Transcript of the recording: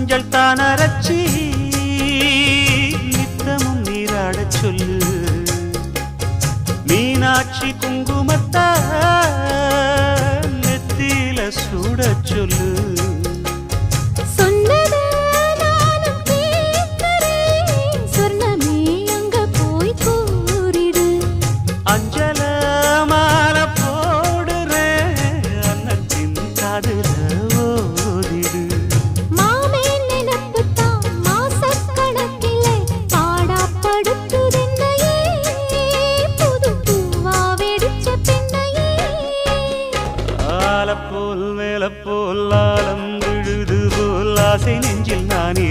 மஞ்சள் தானரச்சி நித்தமும் நீராடச் சொல்லு மீனாட்சி குங்குமத்தா நெத்தியில சூடச் சொல்லு அஞ்சல மாலை போடுறேன் அன்னத்தின் காதுல ஓதிடு மாமே நினைப்புத்தான் மாசக்கணக்கிலே பாடாப்படுத்துதென்னையே புது பூவா வெடிச்ச பெண்ணையே ஆலப்போல் மேலப்போல் ஆலம் விழுது போல் ஆசை நெஞ்சில் நான்